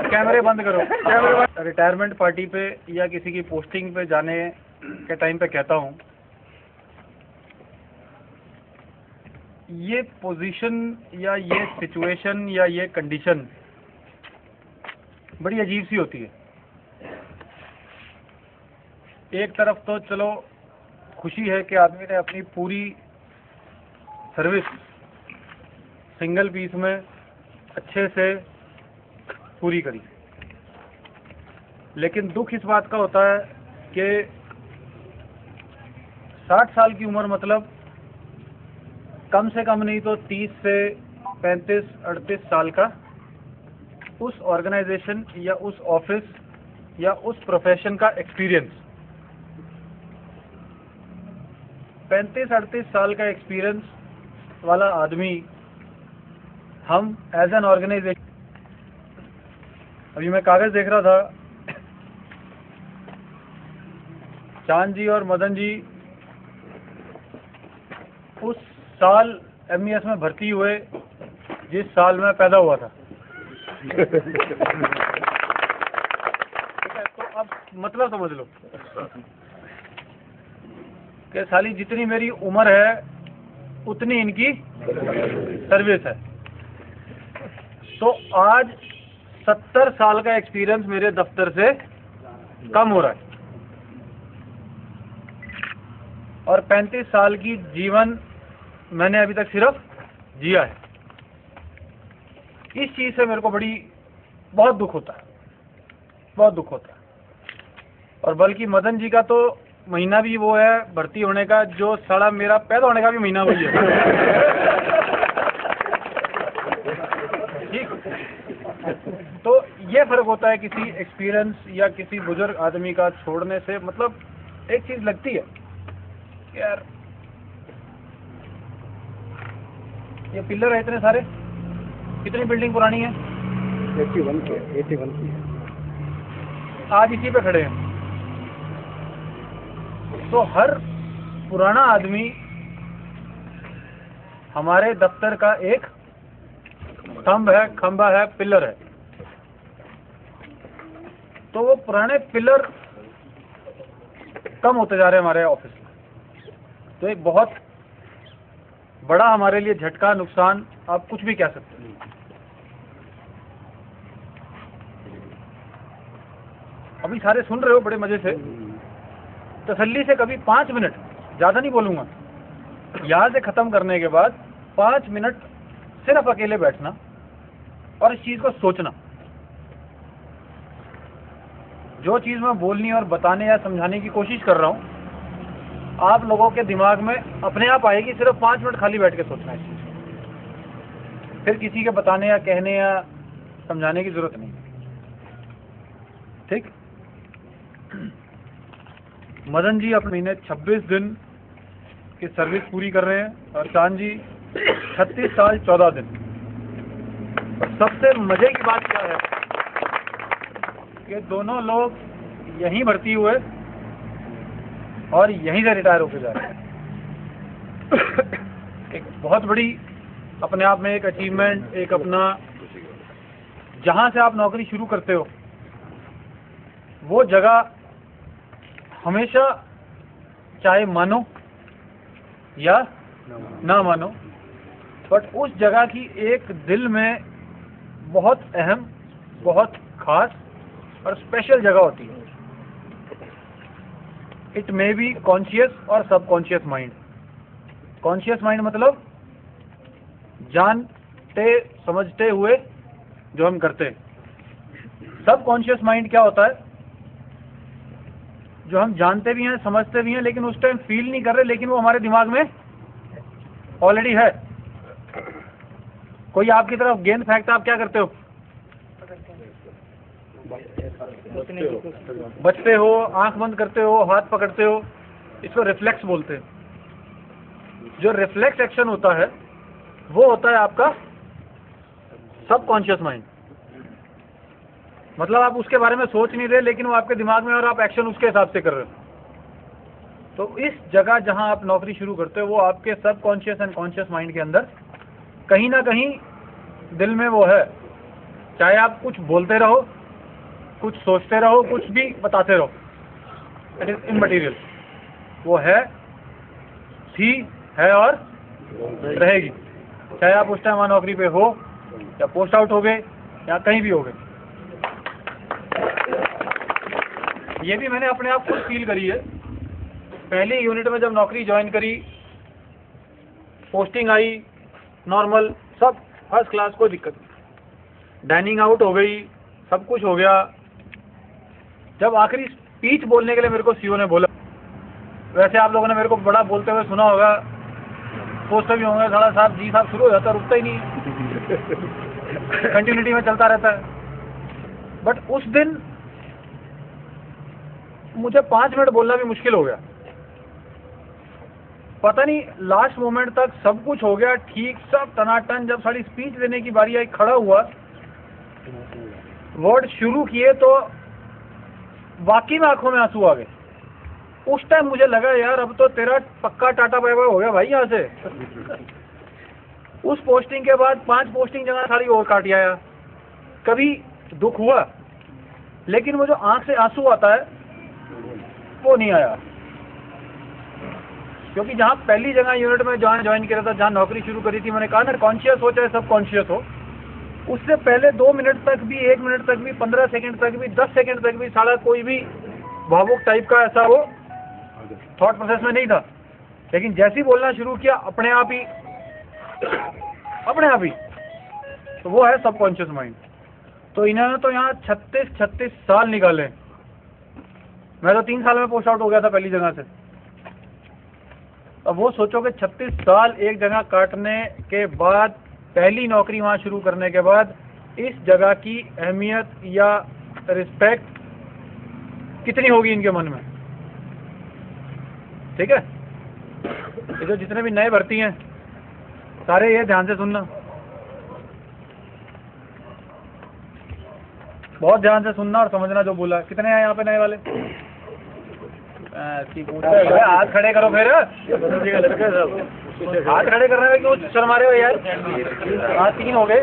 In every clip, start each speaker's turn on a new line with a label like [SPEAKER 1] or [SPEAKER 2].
[SPEAKER 1] कैमरे बंद करो। रिटायरमेंट पार्टी पे या किसी की पोस्टिंग पे जाने के टाइम पे कहता हूँ, ये पोजीशन या ये सिचुएशन या ये कंडीशन बड़ी अजीब सी होती है। एक तरफ तो चलो खुशी है कि आदमी ने अपनी पूरी सर्विस सिंगल पीस में अच्छे से पूरी करी, लेकिन दुख इस बात का होता है कि 60 साल की उम्र मतलब कम से कम नहीं तो 30 से 35-38 साल का उस ऑर्गेनाइजेशन या उस ऑफिस या उस प्रोफेशन का एक्सपीरियंस। 35-38 साल का एक्सपीरियंस वाला आदमी हम एज एन ऑर्गेनाइजेशन, अभी मैं कागज देख रहा था, चांद जी और मदन जी उस साल MES में भर्ती हुए जिस साल में पैदा हुआ था। तो अब मतलब समझ लो कि साली जितनी मेरी उम्र है उतनी इनकी सर्विस है। तो आज 70 साल का एक्सपीरियंस मेरे दफ्तर से कम हो रहा है और 35 साल की जीवन मैंने अभी तक सिर्फ जिया है। इस चीज से मेरे को बहुत दुख होता है, बहुत दुख होता है। और बल्कि मदन जी का तो महीना भी वो है भर्ती होने का जो साला मेरा पैदा होने का भी महीना वही है। ठीक, तो ये फर्क होता है किसी एक्सपीरियंस या किसी बुजुर्ग आदमी का छोड़ने से। मतलब एक चीज लगती है यार, ये पिलर है इतने सारे, कितनी बिल्डिंग पुरानी है?
[SPEAKER 2] 81 की।
[SPEAKER 1] आज इसी पे खड़े हैं। तो हर पुराना आदमी हमारे दफ्तर का एक स्तंभ है, खंभा है, पिलर है। तो वो पुराने पिलर कम होते जा रहे हैं हमारे ऑफिस में। तो एक बहुत बड़ा हमारे लिए झटका, नुकसान, आप कुछ भी कह सकते हैं। अभी सारे सुन रहे हो बड़े मजे से, तसल्ली से कभी 5 मिनट, ज्यादा नहीं बोलूंगा, यहां से खत्म करने के बाद 5 मिनट सिर्फ अकेले बैठना और इस चीज को सोचना। जो चीज मैं बोलने और बताने या समझाने की कोशिश कर रहा हूं आप लोगों के दिमाग में अपने आप आएगी। सिर्फ 5 मिनट खाली बैठ के सोचना है इस चीज। फिर किसी के बताने या कहने या समझाने की जरूरत नहीं। ठीक। मदन जी अपने महीने 26 दिन की सर्विस पूरी कर रहे हैं और चांद जी 36 साल 14 दिन। और सबसे मजे की बात क्या है कि दोनों लोग यहीं भर्ती हुए और यहीं से रिटायर होकर जा रहे हैं। एक बहुत बड़ी अपने आप में एक अचीवमेंट, एक अपना, जहां से आप नौकरी शुरू करते हो वो जगह हमेशा, चाहे मानो या ना मानो, बट उस जगह की एक दिल में बहुत अहम, बहुत खास और स्पेशल जगह होती है। इट मे बी कॉन्शियस और सबकॉन्शियस माइंड। कॉन्शियस माइंड मतलब जानते समझते हुए जो हम करते हैं। सबकॉन्शियस माइंड क्या होता है? जो हम जानते भी हैं, समझते भी हैं, लेकिन उस टाइम फील नहीं कर रहे, लेकिन वो हमारे दिमाग में ऑलरेडी है। कोई आपकी तरफ गेंद फेंकता, आप क्या करते हो? बचते हो, आंख बंद करते हो, हाथ पकड़ते हो। इसको रिफ्लेक्स बोलते हैं। जो रिफ्लेक्स एक्शन होता है वो होता है आपका सबकॉन्शियस माइंड। मतलब आप उसके बारे में सोच नहीं रहे, लेकिन वो आपके दिमाग में और आप एक्शन उसके हिसाब से कर रहे हो। तो इस जगह जहां आप नौकरी शुरू करते हो वो आपके सबकॉन्शियस एंड कॉन्शियस माइंड के अंदर कहीं ना कहीं दिल में वो है। चाहे आप कुछ बोलते रहो, कुछ सोचते रहो, कुछ भी बताते रहो, इट इज इममटीरियल। वो थी, है और रहेगी। चाहे आप उस टाइम वहाँ नौकरी पे हो या पोस्ट आउट हो गए या कहीं भी हो गए। ये भी मैंने अपने आप खुद फील करी है। पहली यूनिट में जब नौकरी ज्वाइन करी, पोस्टिंग आई नॉर्मल, सब फर्स्ट क्लास, कोई दिक्कत नहीं, डाइनिंग आउट हो गई, सब कुछ हो गया। जब आखिरी स्पीच बोलने के लिए मेरे को सीईओ ने बोला, वैसे आप लोगों ने मेरे को बड़ा बोलते हुए सुना होगा, सोचते भी होंगे साला साहब जी साहब शुरू हो जाता है, रुकता ही नहीं है, कंटिन्यूटी में चलता रहता है। बट उस दिन मुझे 5 मिनट बोलना भी मुश्किल हो गया। पता नहीं लास्ट मोमेंट तक सब कुछ हो गया ठीक, सब टनाटन। जब सारी स्पीच देने की बारी आई, खड़ा हुआ, वर्ड शुरू किए तो वाकई में आंखों में आंसू आ गए। उस टाइम मुझे लगा यार अब तो तेरा पक्का टाटा बाय बाय हो गया भाई यहाँ से। उस पोस्टिंग के बाद 5 पोस्टिंग जगह सारी और काट आया। कभी दुख हुआ, लेकिन वो जो आंख से आंसू आता है वो नहीं आया। क्योंकि जहाँ पहली जगह यूनिट में जहाँ ज्वाइन किया था, जहाँ नौकरी शुरू करी थी, मैंने कहा ना कॉन्शियस हो चाहे सब कॉन्शियस हो, उससे पहले 2 मिनट तक भी, 1 मिनट तक भी, 15 सेकंड तक भी, 10 सेकंड तक भी साला कोई भी भावुक टाइप का ऐसा वो थॉट प्रोसेस में नहीं था। लेकिन जैसे ही बोलना शुरू किया अपने आप ही, तो वो है सबकॉन्शियस माइंड। तो इन्होंने तो यहाँ 36 साल निकाले। मैं तो 3 साल में पोस्ट आउट हो गया था पहली जगह से। अब वो सोचो कि 36 साल एक जगह काटने के बाद, पहली नौकरी वहाँ शुरू करने के बाद, इस जगह की अहमियत या रिस्पेक्ट कितनी होगी इनके मन में। ठीक है, ये जो जितने भी नए भर्ती हैं सारे ये ध्यान से सुनना, बहुत ध्यान से सुनना और समझना जो बोला। कितने हैं यहाँ पे नए वाले? हाथ खड़े करो फिर। हाथ खड़े करने में क्यों शर्मा रहे हो यार? हाँ 3 हो गए।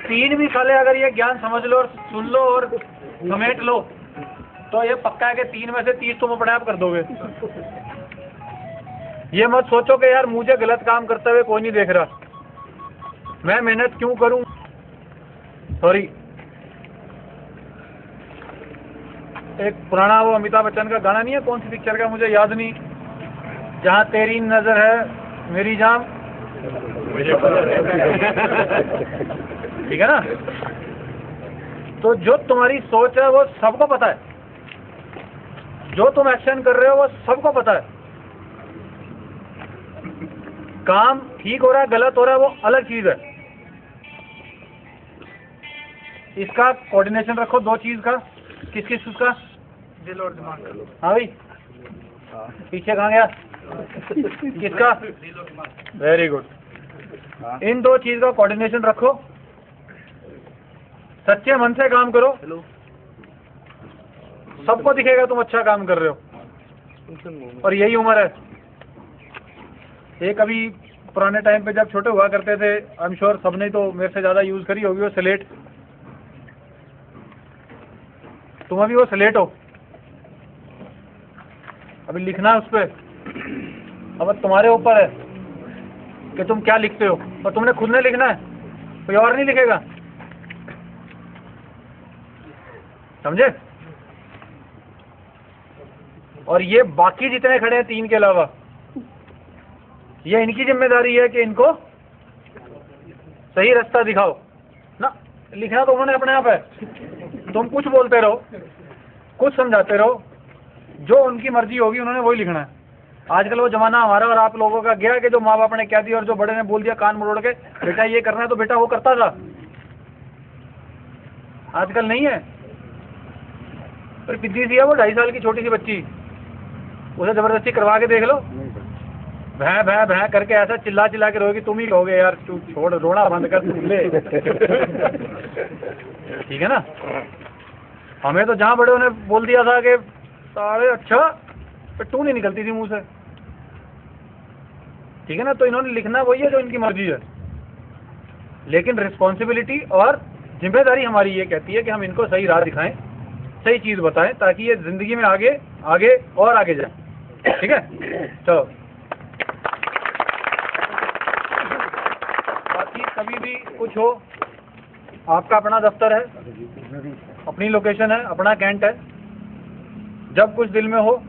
[SPEAKER 1] 3 भी साले अगर ये ज्ञान समझ लो और सुन लो और समेट लो तो ये पक्का है कि 3 में से 30 तुम अपने आप कर दोगे। ये मत सोचो कि यार मुझे गलत काम करते हुए कोई नहीं देख रहा, मैं मेहनत क्यों करूं। सॉरी, एक पुराना वो अमिताभ बच्चन का गाना नहीं है, कौन सी पिक्चर का मुझे याद नहीं, जहाँ तेरी नजर है मेरी जान, ठीक है ना। तो जो तुम्हारी सोच है वो सबको पता है, जो तुम एक्शन कर रहे हो वो सबको पता है। काम ठीक हो रहा है गलत हो रहा है वो अलग चीज है। इसका कोऑर्डिनेशन रखो 2 चीज का। किस उसका? दिल और दिमाग। हाँ भाई, पीछे कहाँ गया? किसका? Very good. इन 2 चीज का कोऑर्डिनेशन रखो, सच्चे मन से काम करो, सबको दिखेगा तुम अच्छा काम कर रहे हो। और यही उम्र है। ये कभी पुराने टाइम पे जब छोटे हुआ करते थे, आई एम श्योर सबने तो मेरे से ज्यादा यूज करी होगी वो स्लेट। तुम अभी वो स्लेट हो, अभी लिखना है उस पर। अब तुम्हारे ऊपर है कि तुम क्या लिखते हो, और तुमने खुद ने लिखना है, कोई और नहीं लिखेगा। समझे? और ये बाकी जितने खड़े हैं 3 के अलावा, ये इनकी जिम्मेदारी है कि इनको सही रास्ता दिखाओ ना। लिखना तो उन्होंने अपने आप है। तुम कुछ बोलते रहो, कुछ समझाते रहो, जो उनकी मर्जी होगी उन्होंने वही लिखना है। आजकल वो जमाना हमारा और आप लोगों का गया कि जो माँ बाप ने कह दिया और जो बड़े ने बोल दिया कान मरोड़ के, बेटा ये करना है तो बेटा वो करता था। आजकल नहीं है। पर पिद्दी सी है वो 2.5 साल की छोटी सी बच्ची, उसे जबरदस्ती करवा के देख लो, भैं भैं भैं करके ऐसा चिल्ला चिल्ला के रोएगी, तुम ही कहोगे यार तू छोड़, रोना बंद कर, तू ले। ठीक है ना। हमें तो जहाँ बड़े ने बोल दिया था कि सारे अच्छा, पर टू नहीं निकलती थी मुंह से। ठीक है ना। तो इन्होंने लिखना वही है जो इनकी मर्जी है, लेकिन रिस्पॉन्सिबिलिटी और जिम्मेदारी हमारी ये कहती है कि हम इनको सही राह दिखाएं, सही चीज बताएं, ताकि ये जिंदगी में आगे आगे और आगे जाए। ठीक है। चलो, बाकी कभी भी कुछ हो, आपका अपना दफ्तर है, अपनी लोकेशन है, अपना कैंट है, जब कुछ दिल में हो